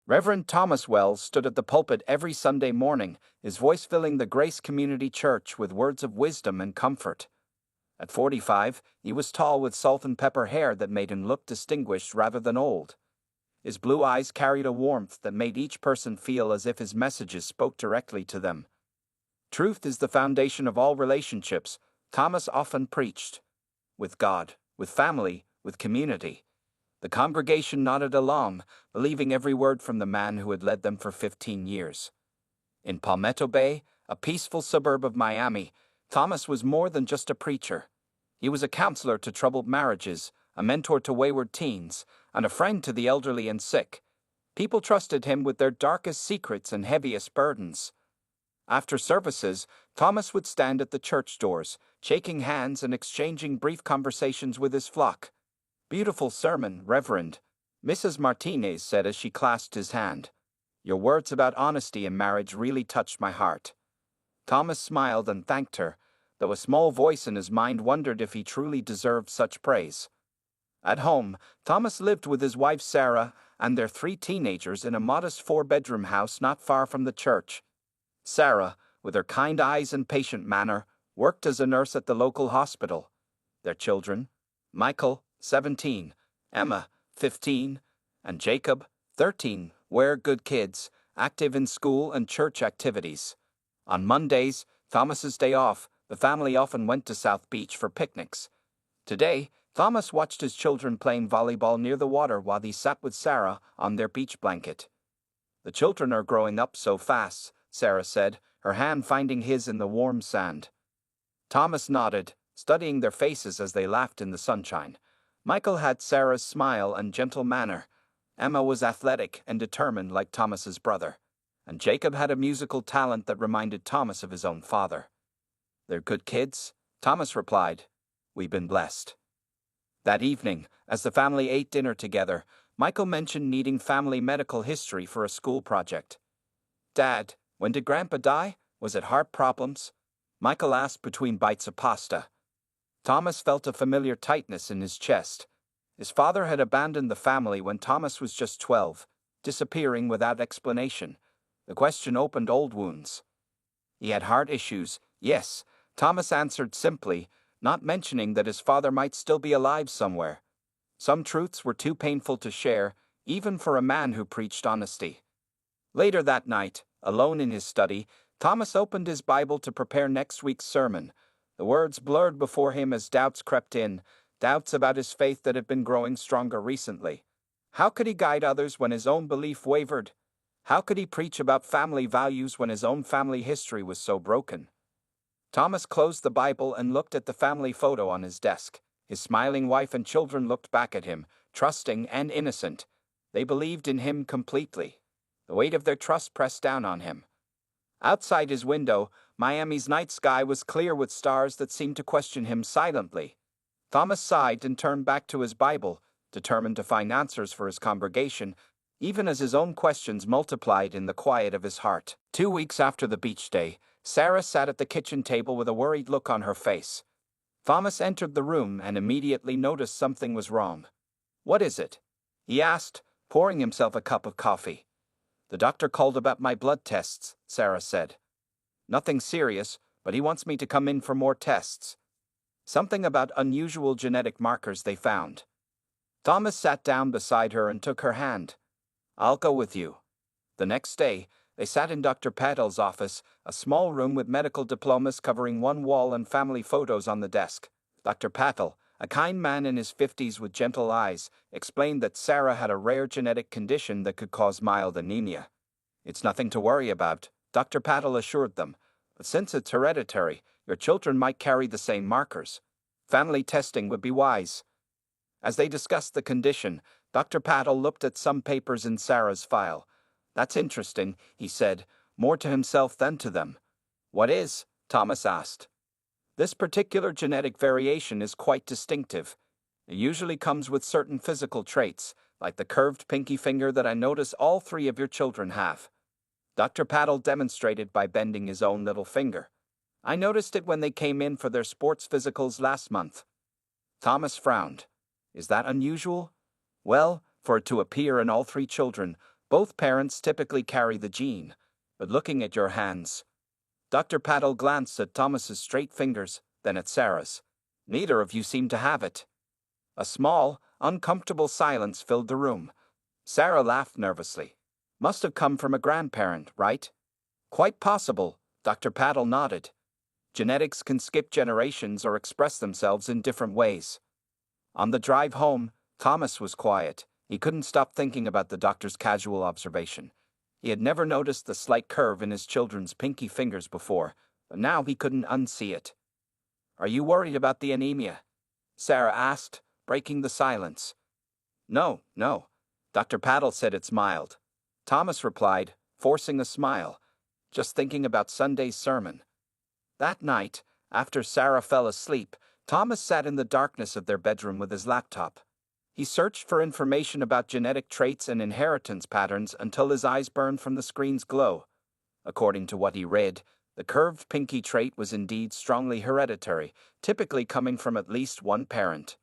Reverend Thomas Wells stood at the pulpit every Sunday morning, his voice filling the Grace Community Church with words of wisdom and comfort. At 45, he was tall with salt and pepper hair that made him look distinguished rather than old. His blue eyes carried a warmth that made each person feel as if his messages spoke directly to them. Truth is the foundation of all relationships, Thomas often preached. With God, with family, with community. The congregation nodded along, believing every word from the man who had led them for 15 years. In Palmetto Bay, a peaceful suburb of Miami, Thomas was more than just a preacher. He was a counselor to troubled marriages, a mentor to wayward teens, and a friend to the elderly and sick. People trusted him with their darkest secrets and heaviest burdens. After services, Thomas would stand at the church doors, shaking hands and exchanging brief conversations with his flock. "Beautiful sermon, Reverend," Mrs. Martinez said as she clasped his hand. "Your words about honesty in marriage really touched my heart." Thomas smiled and thanked her, though a small voice in his mind wondered if he truly deserved such praise. At home, Thomas lived with his wife Sarah and their 3 teenagers in a modest 4-bedroom house not far from the church. Sarah, with her kind eyes and patient manner, worked as a nurse at the local hospital. Their children, Michael, 17, Emma, 15, and Jacob, 13, were good kids, active in school and church activities. On Mondays, Thomas's day off, the family often went to South Beach for picnics. Today, Thomas watched his children playing volleyball near the water while he sat with Sarah on their beach blanket. "The children are growing up so fast," Sarah said, her hand finding his in the warm sand. Thomas nodded, studying their faces as they laughed in the sunshine. Michael had Sarah's smile and gentle manner. Emma was athletic and determined like Thomas's brother. And Jacob had a musical talent that reminded Thomas of his own father. "They're good kids," Thomas replied. "We've been blessed." That evening, as the family ate dinner together, Michael mentioned needing family medical history for a school project. "Dad, when did Grandpa die? Was it heart problems?" Michael asked between bites of pasta. Thomas felt a familiar tightness in his chest. His father had abandoned the family when Thomas was just 12, disappearing without explanation. The question opened old wounds. He had heart issues, yes, Thomas answered simply, not mentioning that his father might still be alive somewhere. Some truths were too painful to share, even for a man who preached honesty. Later that night, alone in his study, Thomas opened his Bible to prepare next week's sermon. The words blurred before him as doubts crept in, doubts about his faith that had been growing stronger recently. How could he guide others when his own belief wavered? How could he preach about family values when his own family history was so broken? Thomas closed the Bible and looked at the family photo on his desk. His smiling wife and children looked back at him, trusting and innocent. They believed in him completely. The weight of their trust pressed down on him. Outside his window, Miami's night sky was clear with stars that seemed to question him silently. Thomas sighed and turned back to his Bible, determined to find answers for his congregation, even as his own questions multiplied in the quiet of his heart. 2 weeks after the beach day, Sarah sat at the kitchen table with a worried look on her face. Thomas entered the room and immediately noticed something was wrong. "What is it?" he asked, pouring himself a cup of coffee. "The doctor called about my blood tests," Sarah said. "Nothing serious, but he wants me to come in for more tests. Something about unusual genetic markers they found." Thomas sat down beside her and took her hand. "I'll go with you." The next day, they sat in Dr. Patel's office, a small room with medical diplomas covering one wall and family photos on the desk. Dr. Patel, a kind man in his 50s with gentle eyes, explained that Sarah had a rare genetic condition that could cause mild anemia. "It's nothing to worry about," Dr. Patel assured them. "But since it's hereditary, your children might carry the same markers. Family testing would be wise." As they discussed the condition, Dr. Patel looked at some papers in Sarah's file. "That's interesting," he said, more to himself than to them. "What is?" Thomas asked. "This particular genetic variation is quite distinctive. It usually comes with certain physical traits, like the curved pinky finger that I notice all 3 of your children have." Dr. Patel demonstrated by bending his own little finger. "I noticed it when they came in for their sports physicals last month." Thomas frowned. "Is that unusual?" "Well, for it to appear in all 3 children, Both parents typically carry the gene, but looking at your hands. Dr. Paddle glanced at Thomas's straight fingers, then at Sarah's. Neither of you seem to have it. A small, uncomfortable silence filled the room. Sarah laughed nervously. Must have come from a grandparent, right? Quite possible, Dr. Paddle nodded. Genetics can skip generations or express themselves in different ways. On the drive home, Thomas was quiet. He couldn't stop thinking about the doctor's casual observation. He had never noticed the slight curve in his children's pinky fingers before, but now he couldn't unsee it. Are you worried about the anemia? Sarah asked, breaking the silence. No, Dr. Paddle said it's mild. Thomas replied, forcing a smile. Just thinking about Sunday's sermon. That night, after Sarah fell asleep, Thomas sat in the darkness of their bedroom with his laptop. He searched for information about genetic traits and inheritance patterns until his eyes burned from the screen's glow. According to what he read, the curved pinky trait was indeed strongly hereditary, typically coming from at least one parent.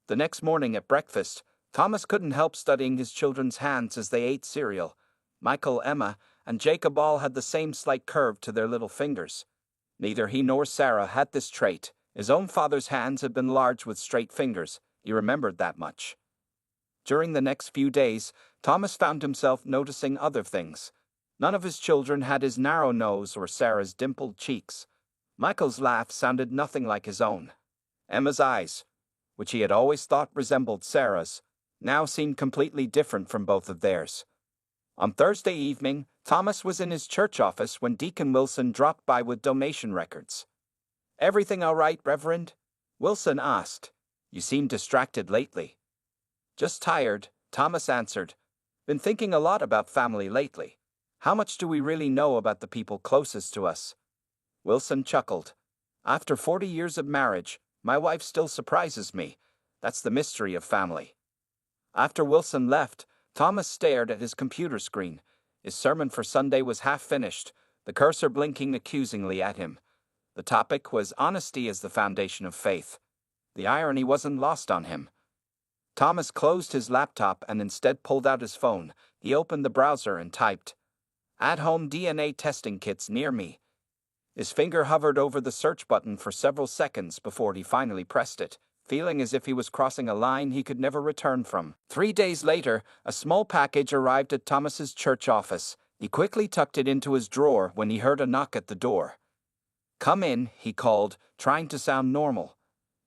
The next morning at breakfast, Thomas couldn't help studying his children's hands as they ate cereal. Michael, Emma, and Jacob all had the same slight curve to their little fingers. Neither he nor Sarah had this trait. His own father's hands had been large with straight fingers. He remembered that much. During the next few days, Thomas found himself noticing other things. None of his children had his narrow nose or Sarah's dimpled cheeks. Michael's laugh sounded nothing like his own. Emma's eyes, which he had always thought resembled Sarah's, now seemed completely different from both of theirs. On Thursday evening, Thomas was in his church office when Deacon Wilson dropped by with donation records. "Everything all right, Reverend?" Wilson asked. "You seem distracted lately." "Just tired," Thomas answered. "Been thinking a lot about family lately. How much do we really know about the people closest to us?" Wilson chuckled. "After 40 years of marriage, my wife still surprises me. That's the mystery of family." After Wilson left, Thomas stared at his computer screen. His sermon for Sunday was half finished, the cursor blinking accusingly at him. The topic was honesty as the foundation of faith. The irony wasn't lost on him. Thomas closed his laptop and instead pulled out his phone. He opened the browser and typed, "At-home DNA testing kits near me." His finger hovered over the search button for several seconds before he finally pressed it, feeling as if he was crossing a line he could never return from. 3 days later, a small package arrived at Thomas's church office. He quickly tucked it into his drawer when he heard a knock at the door. "Come in," he called, trying to sound normal.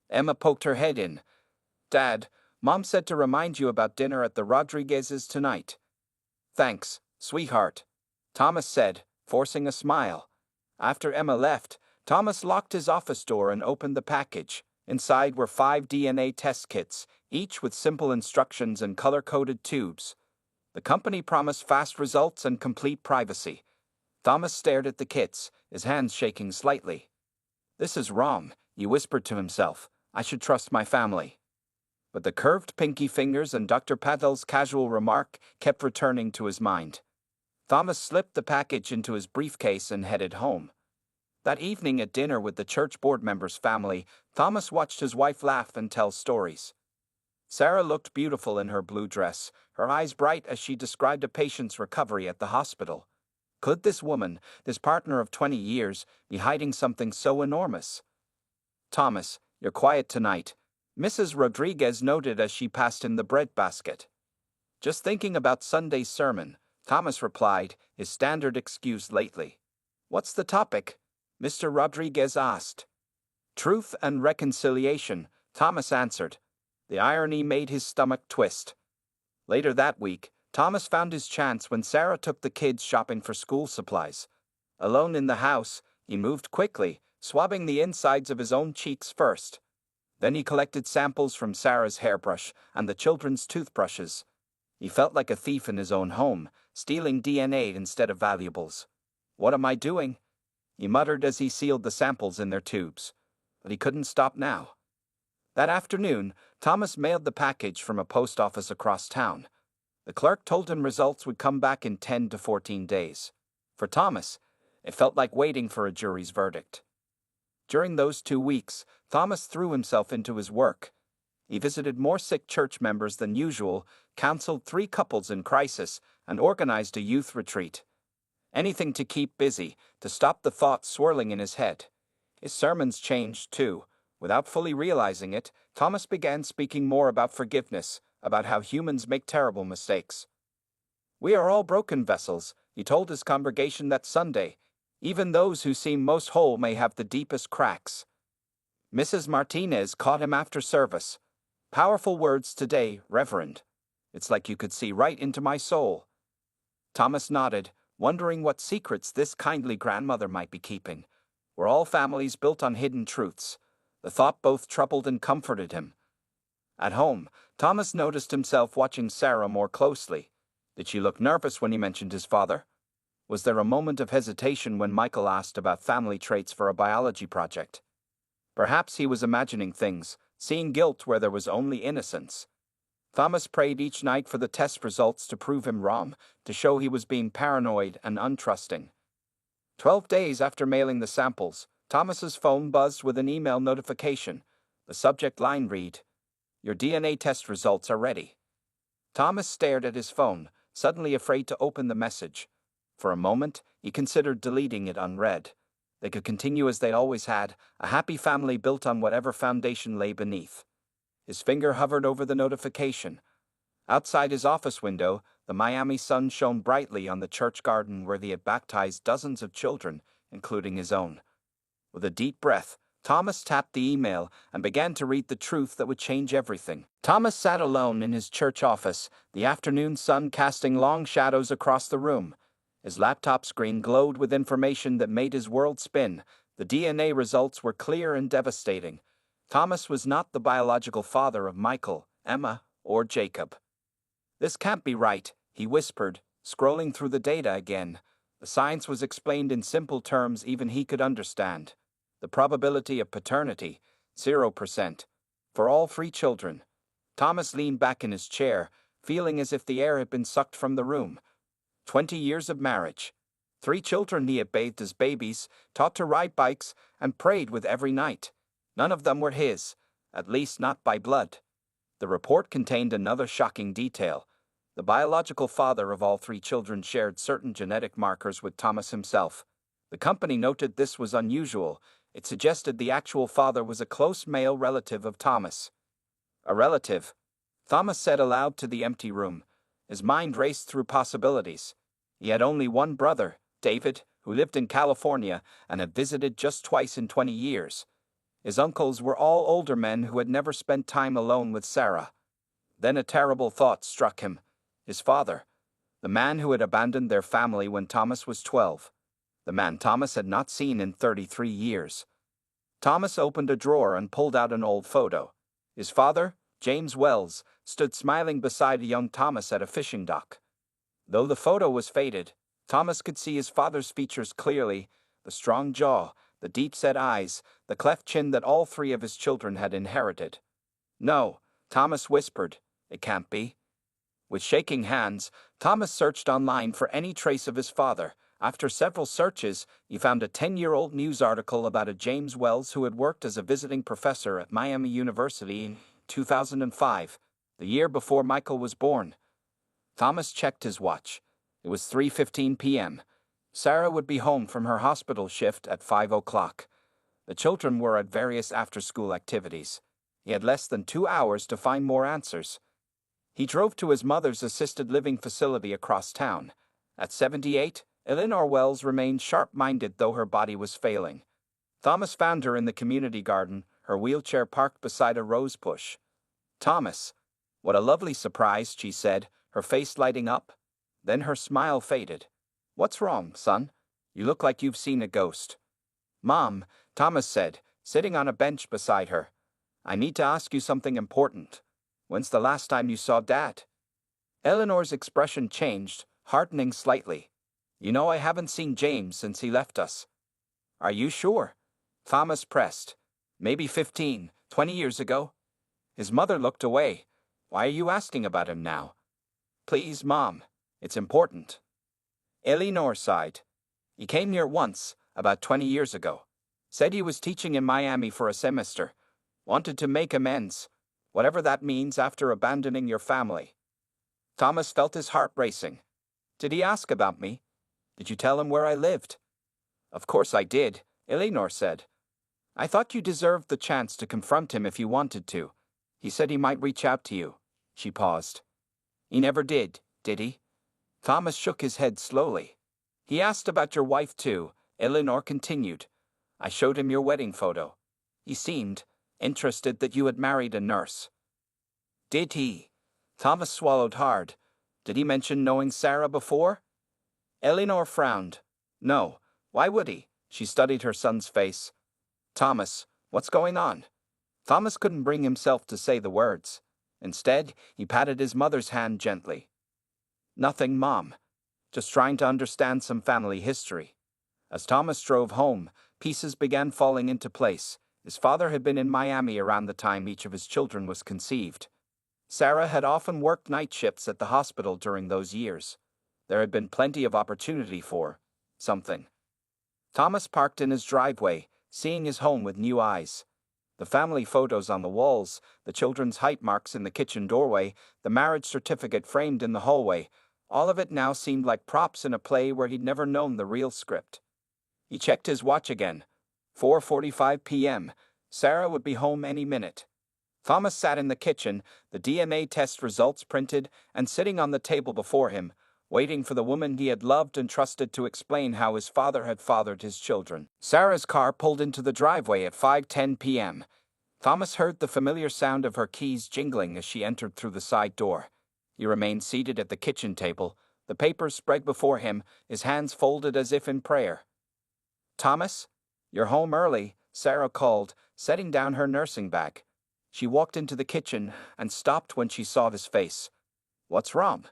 Emma poked her head in. "Dad, Mom said to remind you about dinner at the Rodriguez's tonight." "Thanks, sweetheart," Thomas said, forcing a smile. After Emma left, Thomas locked his office door and opened the package. Inside were 5 DNA test kits, each with simple instructions and color-coded tubes. The company promised fast results and complete privacy. Thomas stared at the kits, his hands shaking slightly. "This is wrong," he whispered to himself. "I should trust my family." But the curved pinky fingers and Dr. Paddle's casual remark kept returning to his mind. Thomas slipped the package into his briefcase and headed home. That evening at dinner with the church board member's family, Thomas watched his wife laugh and tell stories. Sarah looked beautiful in her blue dress, her eyes bright as she described a patient's recovery at the hospital. Could this woman, this partner of 20 years, be hiding something so enormous? "Thomas, you're quiet tonight," Mrs. Rodriguez noted as she passed him the bread basket. "Just thinking about Sunday's sermon," Thomas replied, his standard excuse lately. "What's the topic?" Mr. Rodriguez asked. "Truth and reconciliation," Thomas answered. The irony made his stomach twist. Later that week, Thomas found his chance when Sarah took the kids shopping for school supplies. Alone in the house, he moved quickly, swabbing the insides of his own cheeks first. Then he collected samples from Sarah's hairbrush and the children's toothbrushes. He felt like a thief in his own home, stealing DNA instead of valuables. "What am I doing?" he muttered as he sealed the samples in their tubes. But he couldn't stop now. That afternoon, Thomas mailed the package from a post office across town. The clerk told him results would come back in 10 to 14 days. For Thomas, it felt like waiting for a jury's verdict. During those 2 weeks, Thomas threw himself into his work. He visited more sick church members than usual, counseled 3 couples in crisis, and organized a youth retreat. Anything to keep busy, to stop the thoughts swirling in his head. His sermons changed, too. Without fully realizing it, Thomas began speaking more about forgiveness, about how humans make terrible mistakes. "We are all broken vessels," he told his congregation that Sunday. "Even those who seem most whole may have the deepest cracks." Mrs. Martinez caught him after service. "Powerful words today, Reverend. It's like you could see right into my soul." Thomas nodded, wondering what secrets this kindly grandmother might be keeping. Were all families built on hidden truths? The thought both troubled and comforted him. At home, Thomas noticed himself watching Sarah more closely. Did she look nervous when he mentioned his father? Was there a moment of hesitation when Michael asked about family traits for a biology project? Perhaps he was imagining things, seeing guilt where there was only innocence. Thomas prayed each night for the test results to prove him wrong, to show he was being paranoid and untrusting. 12 days after mailing the samples, Thomas's phone buzzed with an email notification. The subject line read, "Your DNA test results are ready." Thomas stared at his phone, suddenly afraid to open the message. For a moment, he considered deleting it unread. They could continue as they always had, a happy family built on whatever foundation lay beneath. His finger hovered over the notification. Outside his office window, the Miami sun shone brightly on the church garden where he had baptized dozens of children, including his own. With a deep breath, Thomas tapped the email and began to read the truth that would change everything. Thomas sat alone in his church office, the afternoon sun casting long shadows across the room. His laptop screen glowed with information that made his world spin. The DNA results were clear and devastating. Thomas was not the biological father of Michael, Emma, or Jacob. "This can't be right," he whispered, scrolling through the data again. The science was explained in simple terms even he could understand. The probability of paternity, 0%, for all 3 children. Thomas leaned back in his chair, feeling as if the air had been sucked from the room. 20 years of marriage. 3 children he had bathed as babies, taught to ride bikes, and prayed with every night. None of them were his, at least not by blood. The report contained another shocking detail. The biological father of all 3 children shared certain genetic markers with Thomas himself. The company noted this was unusual. It suggested the actual father was a close male relative of Thomas. A relative, Thomas said aloud to the empty room. His mind raced through possibilities. He had only one brother, David, who lived in California and had visited just twice in 20 years. His uncles were all older men who had never spent time alone with Sarah. Then a terrible thought struck him. His father, the man who had abandoned their family when Thomas was 12. The man Thomas had not seen in 33 years. Thomas opened a drawer and pulled out an old photo. His father, James Wells, stood smiling beside a young Thomas at a fishing dock. Though the photo was faded, Thomas could see his father's features clearly, the strong jaw, the deep-set eyes, the cleft chin that all 3 of his children had inherited. "No," Thomas whispered, "it can't be." With shaking hands, Thomas searched online for any trace of his father. After several searches, he found a 10-year-old news article about a James Wells who had worked as a visiting professor at Miami University in 2005, the year before Michael was born. Thomas checked his watch. It was 3:15 p.m. Sarah would be home from her hospital shift at 5 o'clock. The children were at various after-school activities. He had less than 2 hours to find more answers. He drove to his mother's assisted living facility across town. At 78, Eleanor Wells remained sharp-minded though her body was failing. Thomas found her in the community garden, her wheelchair parked beside a rose bush. "Thomas, what a lovely surprise," she said, her face lighting up. Then her smile faded. "What's wrong, son? You look like you've seen a ghost." "Mom," Thomas said, sitting on a bench beside her, "I need to ask you something important. When's the last time you saw Dad?" Eleanor's expression changed, hardening slightly. "You know, I haven't seen James since he left us." "Are you sure?" Thomas pressed. "Maybe 15, 20 years ago." His mother looked away. "Why are you asking about him now?" "Please, Mom. It's important." Eleanor sighed. "He came here once, about 20 years ago. Said he was teaching in Miami for a semester. Wanted to make amends, whatever that means after abandoning your family." Thomas felt his heart racing. Did he ask about me? Did you tell him where I lived? Of course I did, Eleanor said. I thought you deserved the chance to confront him if you wanted to. He said he might reach out to you. She paused. He never did he? Thomas shook his head slowly. He asked about your wife too, Eleanor continued. I showed him your wedding photo. He seemed interested that you had married a nurse. Did he? Thomas swallowed hard. Did he mention knowing Sarah before? Eleanor frowned. No. Why would he? She studied her son's face. Thomas, what's going on? Thomas couldn't bring himself to say the words. Instead, he patted his mother's hand gently. Nothing, Mom. Just trying to understand some family history. As Thomas drove home, pieces began falling into place. His father had been in Miami around the time each of his children was conceived. Sarah had often worked night shifts at the hospital during those years. There had been plenty of opportunity for something. Thomas parked in his driveway, seeing his home with new eyes. The family photos on the walls, the children's height marks in the kitchen doorway, the marriage certificate framed in the hallway, all of it now seemed like props in a play where he'd never known the real script. He checked his watch again. 4:45 p.m. Sarah would be home any minute. Thomas sat in the kitchen, the DNA test results printed and sitting on the table before him, waiting for the woman he had loved and trusted to explain how his father had fathered his children. Sarah's car pulled into the driveway at 5:10 p.m. Thomas heard the familiar sound of her keys jingling as she entered through the side door. He remained seated at the kitchen table, the papers spread before him, his hands folded as if in prayer. Thomas, you're home early, Sarah called, setting down her nursing bag. She walked into the kitchen and stopped when she saw his face. What's wrong?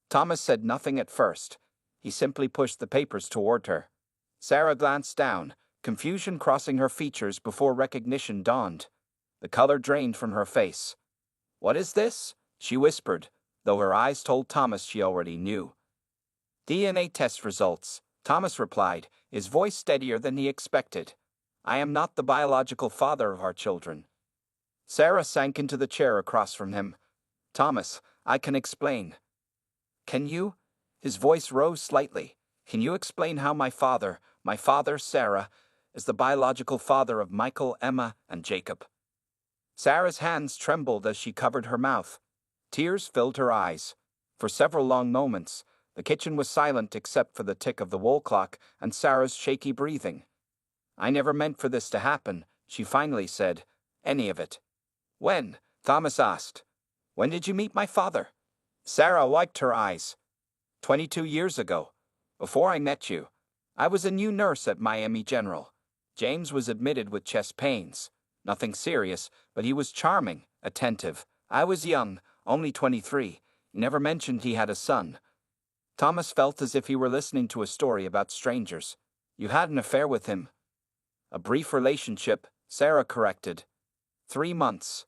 Thomas said nothing at first. He simply pushed the papers toward her. Sarah glanced down, confusion crossing her features before recognition dawned. The color drained from her face. What is this? She whispered, though her eyes told Thomas she already knew. DNA test results, Thomas replied, his voice steadier than he expected. I am not the biological father of our children. Sarah sank into the chair across from him. Thomas, I can explain. Can you? His voice rose slightly. Can you explain how my father, Sarah, is the biological father of Michael, Emma, and Jacob? Sarah's hands trembled as she covered her mouth. Tears filled her eyes. For several long moments, the kitchen was silent except for the tick of the wall clock and Sarah's shaky breathing. I never meant for this to happen, she finally said. Any of it. When? Thomas asked. When did you meet my father? Sarah wiped her eyes. 22 years ago. Before I met you. I was a new nurse at Miami General. James was admitted with chest pains. Nothing serious, but he was charming, attentive. I was young, only 23. He never mentioned he had a son. Thomas felt as if he were listening to a story about strangers. You had an affair with him. A brief relationship, Sarah corrected. 3 months.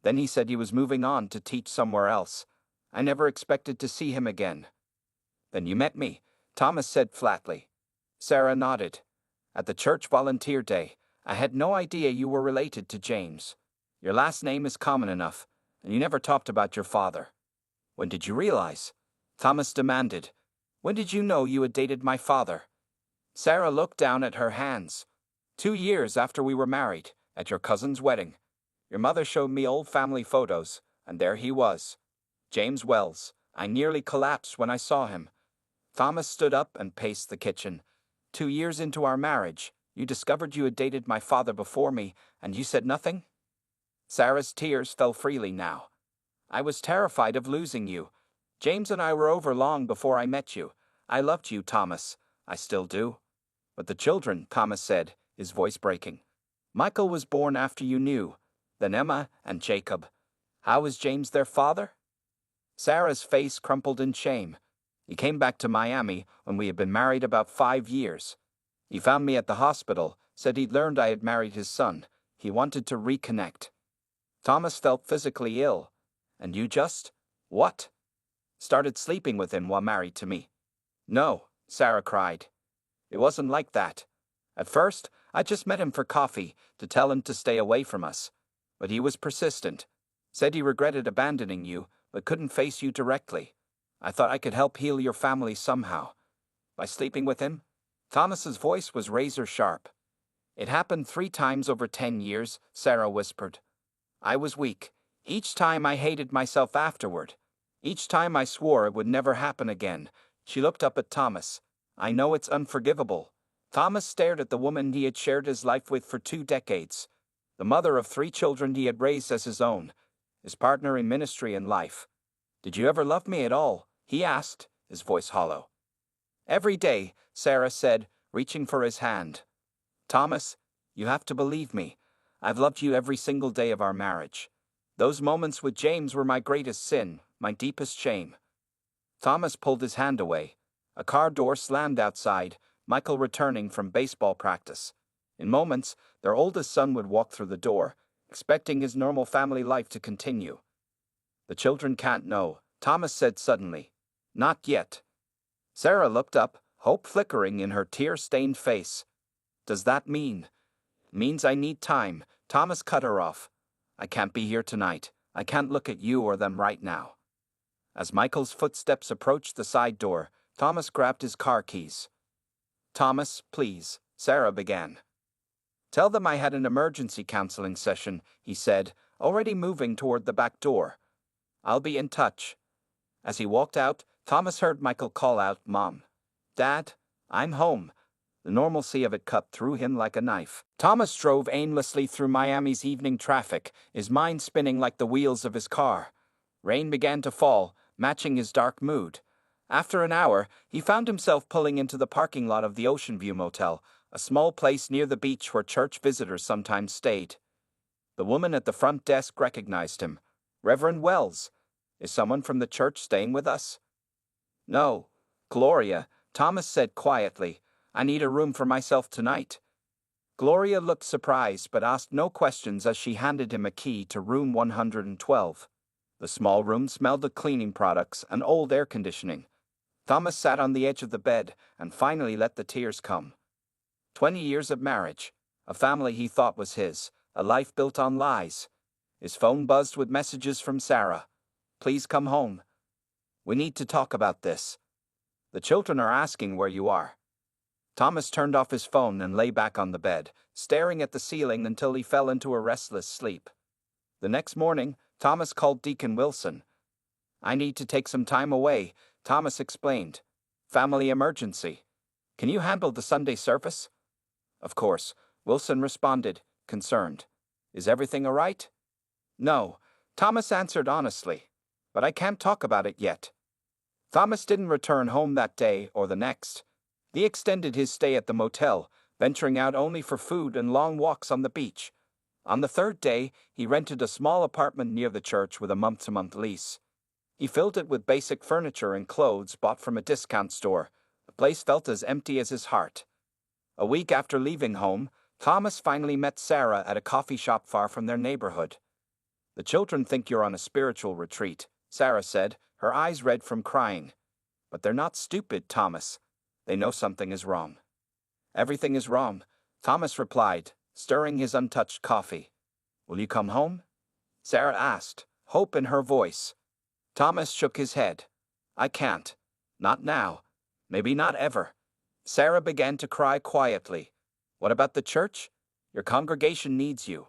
Then he said he was moving on to teach somewhere else. I never expected to see him again. Then you met me, Thomas said flatly. Sarah nodded. At the church volunteer day, I had no idea you were related to James. Your last name is common enough, and you never talked about your father. When did you realize? Thomas demanded. When did you know you had dated my father? Sarah looked down at her hands. 2 years after we were married, at your cousin's wedding. Your mother showed me old family photos, and there he was. James Wells. I nearly collapsed when I saw him. Thomas stood up and paced the kitchen. 2 years into our marriage, you discovered you had dated my father before me, and you said nothing? Sarah's tears fell freely now. I was terrified of losing you. James and I were over long before I met you. I loved you, Thomas. I still do. But the children, Thomas said, his voice breaking. Michael was born after you knew, then Emma and Jacob. How is James their father? Sarah's face crumpled in shame. He came back to Miami when we had been married about 5 years. He found me at the hospital, said he'd learned I had married his son. He wanted to reconnect. Thomas felt physically ill. And you just, what? Started sleeping with him while married to me. No, Sarah cried. It wasn't like that. At first, I just met him for coffee, to tell him to stay away from us. But he was persistent. Said he regretted abandoning you, but couldn't face you directly. I thought I could help heal your family somehow. By sleeping with him? Thomas's voice was razor sharp. It happened 3 times over 10 years, Sarah whispered. I was weak. Each time I hated myself afterward. Each time I swore it would never happen again. She looked up at Thomas. I know it's unforgivable. Thomas stared at the woman he had shared his life with for 2 decades. The mother of 3 children he had raised as his own. His partner in ministry and life. Did you ever love me at all? He asked, his voice hollow. Every day, Sarah said, reaching for his hand. Thomas, you have to believe me. I've loved you every single day of our marriage. Those moments with James were my greatest sin, my deepest shame. Thomas pulled his hand away. A car door slammed outside, Michael returning from baseball practice. In moments, their oldest son would walk through the door, expecting his normal family life to continue. The children can't know, Thomas said suddenly. Not yet. Sarah looked up, hope flickering in her tear-stained face. Does that mean? Means I need time, Thomas cut her off. I can't be here tonight. I can't look at you or them right now. As Michael's footsteps approached the side door, Thomas grabbed his car keys. Thomas, please, Sarah began. Tell them I had an emergency counseling session, he said, already moving toward the back door. I'll be in touch. As he walked out, Thomas heard Michael call out, Mom. Dad, I'm home. The normalcy of it cut through him like a knife. Thomas drove aimlessly through Miami's evening traffic, his mind spinning like the wheels of his car. Rain began to fall, matching his dark mood. After an hour, he found himself pulling into the parking lot of the Ocean View Motel, a small place near the beach where church visitors sometimes stayed. The woman at the front desk recognized him. Reverend Wells. Is someone from the church staying with us? No. Gloria, Thomas said quietly. I need a room for myself tonight. Gloria looked surprised but asked no questions as she handed him a key to room 112. The small room smelled of cleaning products and old air conditioning. Thomas sat on the edge of the bed and finally let the tears come. 20 years of marriage, a family he thought was his, a life built on lies. His phone buzzed with messages from Sarah. Please come home. We need to talk about this. The children are asking where you are. Thomas turned off his phone and lay back on the bed, staring at the ceiling until he fell into a restless sleep. The next morning, Thomas called Deacon Wilson. I need to take some time away, Thomas explained. Family emergency. Can you handle the Sunday service? Of course, Wilson responded, concerned. Is everything all right? No, Thomas answered honestly. But I can't talk about it yet. Thomas didn't return home that day or the next. He extended his stay at the motel, venturing out only for food and long walks on the beach. On the 3rd day, he rented a small apartment near the church with a month-to-month lease. He filled it with basic furniture and clothes bought from a discount store. The place felt as empty as his heart. A week after leaving home, Thomas finally met Sarah at a coffee shop far from their neighborhood. The children think you're on a spiritual retreat, Sarah said, her eyes red from crying. But they're not stupid, Thomas. They know something is wrong. Everything is wrong, Thomas replied, stirring his untouched coffee. Will you come home? Sarah asked, hope in her voice. Thomas shook his head. I can't. Not now. Maybe not ever. Sarah began to cry quietly. What about the church? Your congregation needs you.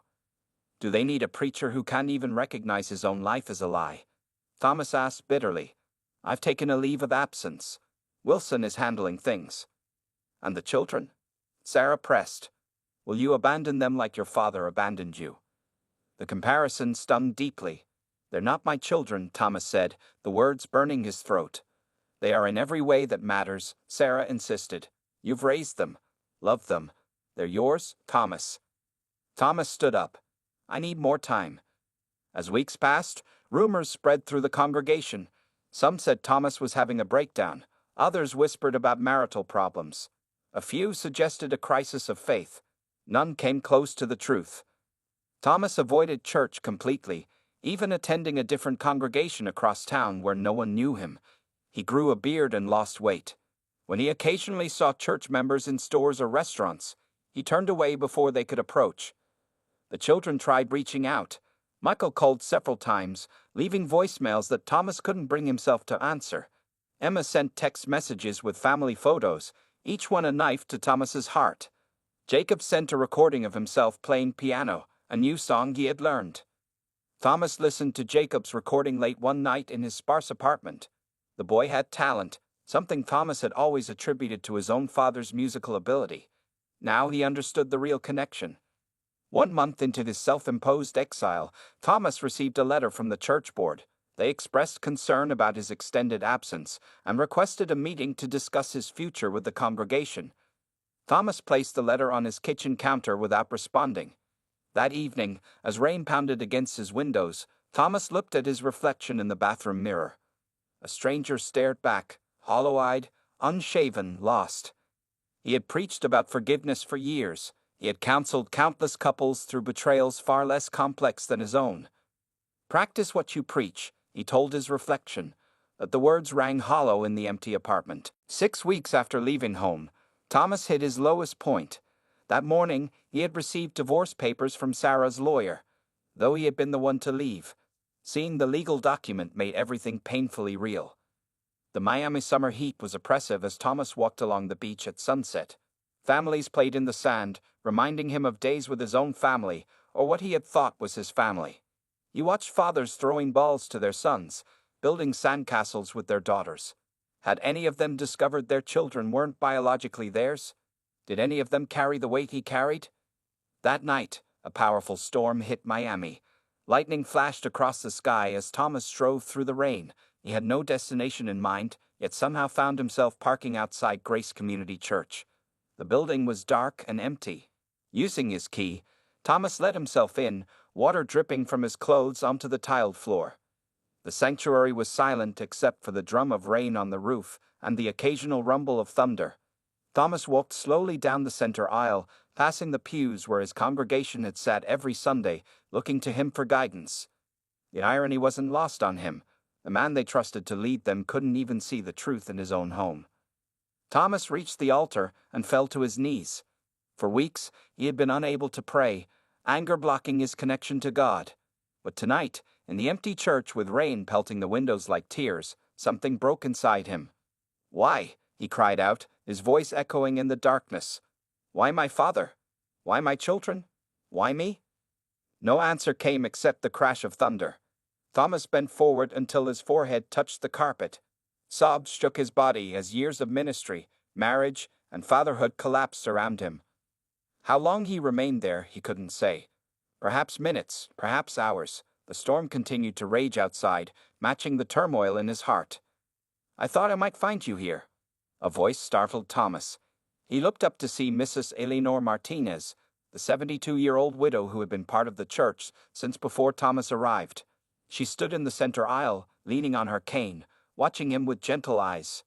Do they need a preacher who can't even recognize his own life as a lie? Thomas asked bitterly. I've taken a leave of absence. Wilson is handling things. And the children? Sarah pressed. Will you abandon them like your father abandoned you? The comparison stung deeply. They're not my children, Thomas said, the words burning his throat. They are in every way that matters, Sarah insisted. You've raised them. Loved them. They're yours, Thomas. Thomas stood up. I need more time. As weeks passed, rumors spread through the congregation. Some said Thomas was having a breakdown. Others whispered about marital problems. A few suggested a crisis of faith. None came close to the truth. Thomas avoided church completely, even attending a different congregation across town where no one knew him. He grew a beard and lost weight. When he occasionally saw church members in stores or restaurants, he turned away before they could approach. The children tried reaching out. Michael called several times, leaving voicemails that Thomas couldn't bring himself to answer. Emma sent text messages with family photos, each one a knife to Thomas's heart. Jacob sent a recording of himself playing piano, a new song he had learned. Thomas listened to Jacob's recording late one night in his sparse apartment. The boy had talent, something Thomas had always attributed to his own father's musical ability. Now he understood the real connection. 1 month into his self-imposed exile, Thomas received a letter from the church board. They expressed concern about his extended absence and requested a meeting to discuss his future with the congregation. Thomas placed the letter on his kitchen counter without responding. That evening, as rain pounded against his windows, Thomas looked at his reflection in the bathroom mirror. A stranger stared back, hollow-eyed, unshaven, lost. He had preached about forgiveness for years. He had counseled countless couples through betrayals far less complex than his own. "Practice what you preach," he told his reflection, but the words rang hollow in the empty apartment. 6 weeks after leaving home, Thomas hit his lowest point. That morning, he had received divorce papers from Sarah's lawyer, though he had been the one to leave. Seeing the legal document made everything painfully real. The Miami summer heat was oppressive as Thomas walked along the beach at sunset. Families played in the sand, reminding him of days with his own family, or what he had thought was his family. He watched fathers throwing balls to their sons, building sandcastles with their daughters. Had any of them discovered their children weren't biologically theirs? Did any of them carry the weight he carried? That night, a powerful storm hit Miami. Lightning flashed across the sky as Thomas strode through the rain. He had no destination in mind, yet somehow found himself parking outside Grace Community Church. The building was dark and empty. Using his key, Thomas let himself in, water dripping from his clothes onto the tiled floor. The sanctuary was silent except for the drum of rain on the roof and the occasional rumble of thunder. Thomas walked slowly down the center aisle, passing the pews where his congregation had sat every Sunday, looking to him for guidance. The irony wasn't lost on him. The man they trusted to lead them couldn't even see the truth in his own home. Thomas reached the altar and fell to his knees. For weeks, he had been unable to pray, anger blocking his connection to God. But tonight, in the empty church with rain pelting the windows like tears, something broke inside him. "Why?" he cried out, his voice echoing in the darkness. "Why my father? Why my children? Why me?" No answer came except the crash of thunder. Thomas bent forward until his forehead touched the carpet. Sobs shook his body as years of ministry, marriage, and fatherhood collapsed around him. How long he remained there, he couldn't say. Perhaps minutes, perhaps hours. The storm continued to rage outside, matching the turmoil in his heart. "I thought I might find you here." A voice startled Thomas. He looked up to see Mrs. Eleanor Martinez, the 72-year-old widow who had been part of the church since before Thomas arrived. She stood in the center aisle, leaning on her cane, watching him with gentle eyes.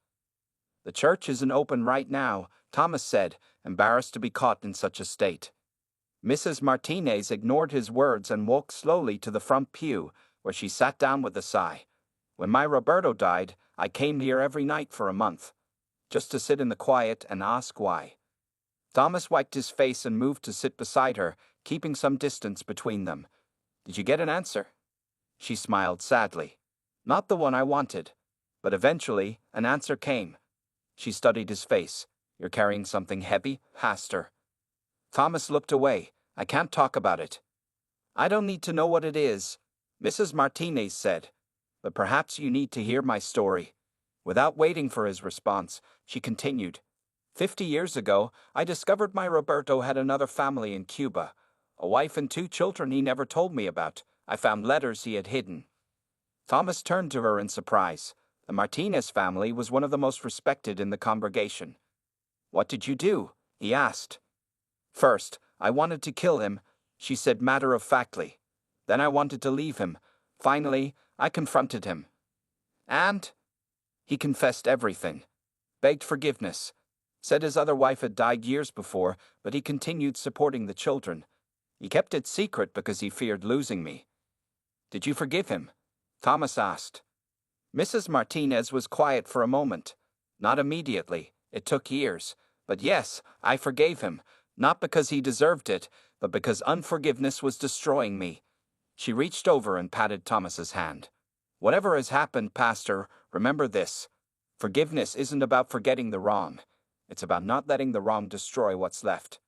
"The church isn't open right now," Thomas said, embarrassed to be caught in such a state. Mrs. Martinez ignored his words and walked slowly to the front pew, where she sat down with a sigh. "When my Roberto died, I came here every night for a month, just to sit in the quiet and ask why." Thomas wiped his face and moved to sit beside her, keeping some distance between them. "Did you get an answer?" She smiled sadly. "Not the one I wanted. But eventually, an answer came." She studied his face. "You're carrying something heavy, Pastor." Thomas looked away. "I can't talk about it." "I don't need to know what it is," Mrs. Martinez said. "But perhaps you need to hear my story." Without waiting for his response, she continued. 50 years ago, I discovered my Roberto had another family in Cuba. A wife and 2 children he never told me about. I found letters he had hidden." Thomas turned to her in surprise. The Martinez family was one of the most respected in the congregation. "What did you do?" he asked. "First, I wanted to kill him," she said matter-of-factly. "Then I wanted to leave him. Finally, I confronted him. And he confessed everything. Begged forgiveness. Said his other wife had died years before, but he continued supporting the children. He kept it secret because he feared losing me." "Did you forgive him?" Thomas asked. Mrs. Martinez was quiet for a moment. "Not immediately. It took years. But yes, I forgave him. Not because he deserved it, but because unforgiveness was destroying me." She reached over and patted Thomas's hand. "Whatever has happened, Pastor, remember this. Forgiveness isn't about forgetting the wrong. It's about not letting the wrong destroy what's left.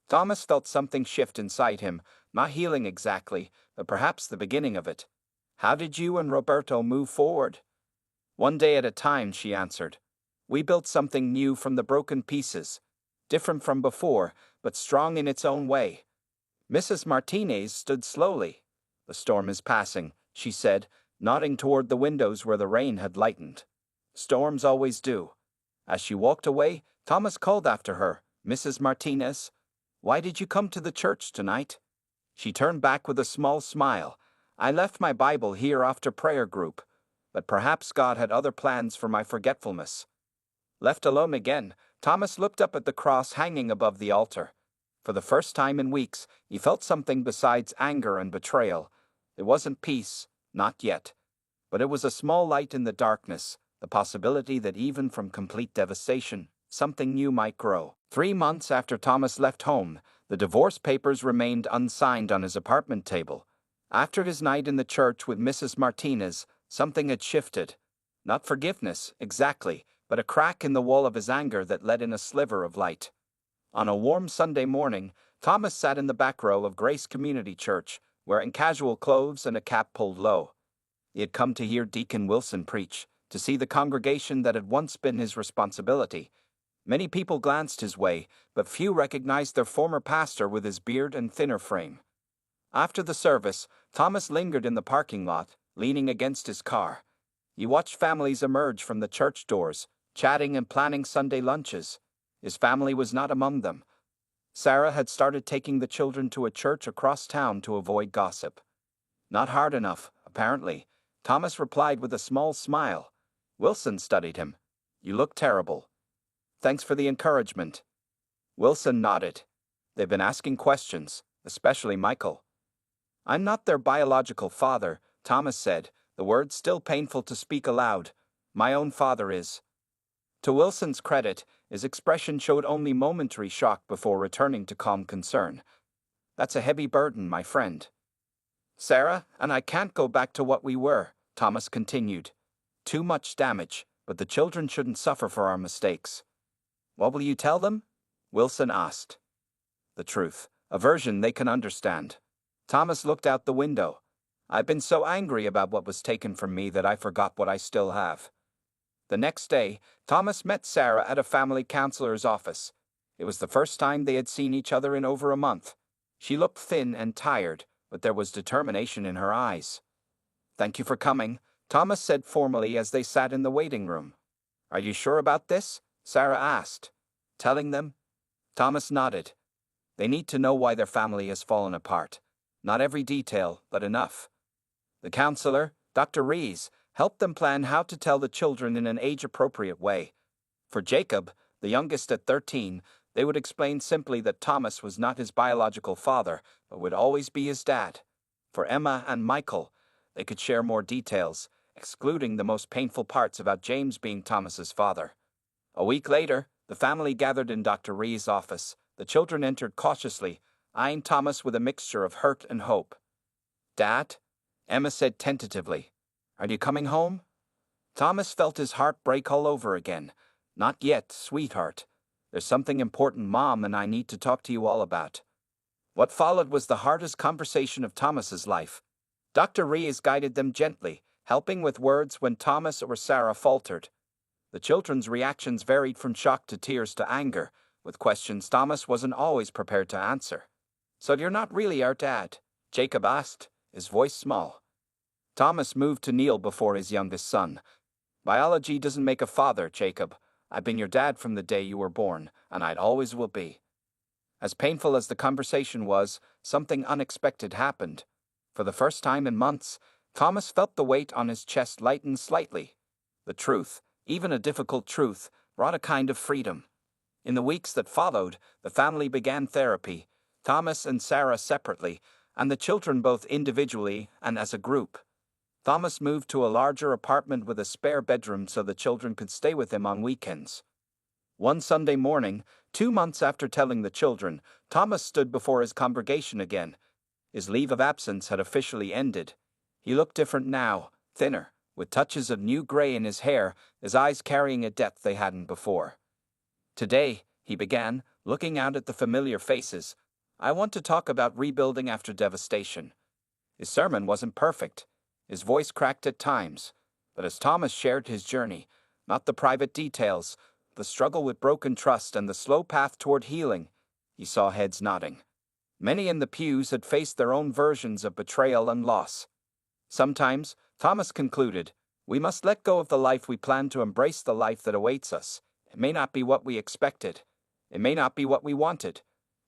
Thomas felt something shift inside him, not healing exactly, but perhaps the beginning of it. How did you and Roberto move forward? One day at a time, she answered. We built something new from the broken pieces, different from before, but strong in its own way. Mrs. Martinez stood slowly. The storm is passing, she said, nodding toward the windows where the rain had lightened. Storms always do. As she walked away, Thomas called after her, Mrs. Martinez, why did you come to the church tonight? She turned back with a small smile. I left my Bible here after prayer group, but perhaps God had other plans for my forgetfulness. Left alone again, Thomas looked up at the cross hanging above the altar. For the first time in weeks, he felt something besides anger and betrayal. It wasn't peace, not yet. But it was a small light in the darkness, the possibility that even from complete devastation, something new might grow. 3 months after Thomas left home, the divorce papers remained unsigned on his apartment table. After his night in the church with Mrs. Martinez, something had shifted. Not forgiveness, exactly, but a crack in the wall of his anger that let in a sliver of light. On a warm Sunday morning, Thomas sat in the back row of Grace Community Church, wearing casual clothes and a cap pulled low. He had come to hear Deacon Wilson preach, to see the congregation that had once been his responsibility. Many people glanced his way, but few recognized their former pastor with his beard and thinner frame. After the service, Thomas lingered in the parking lot, leaning against his car. He watched families emerge from the church doors, chatting and planning Sunday lunches. His family was not among them. Sarah had started taking the children to a church across town to avoid gossip. Not hard enough, apparently. Thomas replied with a small smile. Wilson studied him. You look terrible. Thanks for the encouragement. Wilson nodded. They've been asking questions, especially Michael. I'm not their biological father, Thomas said, the words still painful to speak aloud. My own father is. To Wilson's credit, his expression showed only momentary shock before returning to calm concern. That's a heavy burden, my friend. Sarah and I can't go back to what we were, Thomas continued. Too much damage, but the children shouldn't suffer for our mistakes. What will you tell them? Wilson asked. The truth, a version they can understand. Thomas looked out the window. I've been so angry about what was taken from me that I forgot what I still have. The next day, Thomas met Sarah at a family counselor's office. It was the first time they had seen each other in over a month. She looked thin and tired, but there was determination in her eyes. Thank you for coming, Thomas said formally as they sat in the waiting room. Are you sure about this? Sarah asked. Telling them? Thomas nodded. They need to know why their family has fallen apart. Not every detail, but enough. The counselor, Dr. Rees, helped them plan how to tell the children in an age-appropriate way. For Jacob, the youngest at 13, they would explain simply that Thomas was not his biological father, but would always be his dad. For Emma and Michael, they could share more details, excluding the most painful parts about James being Thomas's father. A week later, the family gathered in Dr. Rees' office. The children entered cautiously, eyeing Thomas with a mixture of hurt and hope. Dad? Emma said tentatively. Are you coming home? Thomas felt his heart break all over again. Not yet, sweetheart. There's something important Mom and I need to talk to you all about. What followed was the hardest conversation of Thomas's life. Dr. Rees guided them gently, helping with words when Thomas or Sarah faltered. The children's reactions varied from shock to tears to anger, with questions Thomas wasn't always prepared to answer. So you're not really our dad? Jacob asked, his voice small. Thomas moved to kneel before his youngest son. Biology doesn't make a father, Jacob. I've been your dad from the day you were born, and I always will be. As painful as the conversation was, something unexpected happened. For the first time in months, Thomas felt the weight on his chest lighten slightly. The truth, even a difficult truth, brought a kind of freedom. In the weeks that followed, the family began therapy, Thomas and Sarah separately, and the children both individually and as a group. Thomas moved to a larger apartment with a spare bedroom so the children could stay with him on weekends. One Sunday morning, 2 months after telling the children, Thomas stood before his congregation again. His leave of absence had officially ended. He looked different now, thinner, with touches of new gray in his hair, his eyes carrying a depth they hadn't before. "Today," he began, looking out at the familiar faces, "I want to talk about rebuilding after devastation." His sermon wasn't perfect. His voice cracked at times. But as Thomas shared his journey, not the private details, the struggle with broken trust and the slow path toward healing, he saw heads nodding. Many in the pews had faced their own versions of betrayal and loss. Sometimes, Thomas concluded, we must let go of the life we plan to embrace the life that awaits us. It may not be what we expected. It may not be what we wanted.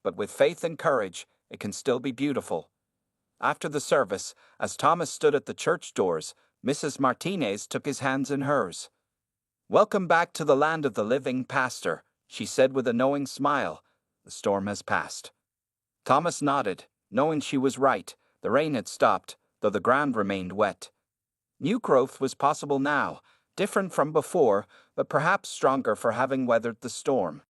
But with faith and courage, it can still be beautiful. After the service, as Thomas stood at the church doors, Mrs. Martinez took his hands in hers. "Welcome back to the land of the living, Pastor," she said with a knowing smile. "The storm has passed." Thomas nodded, knowing she was right. The rain had stopped, though the ground remained wet. New growth was possible now, different from before, but perhaps stronger for having weathered the storm.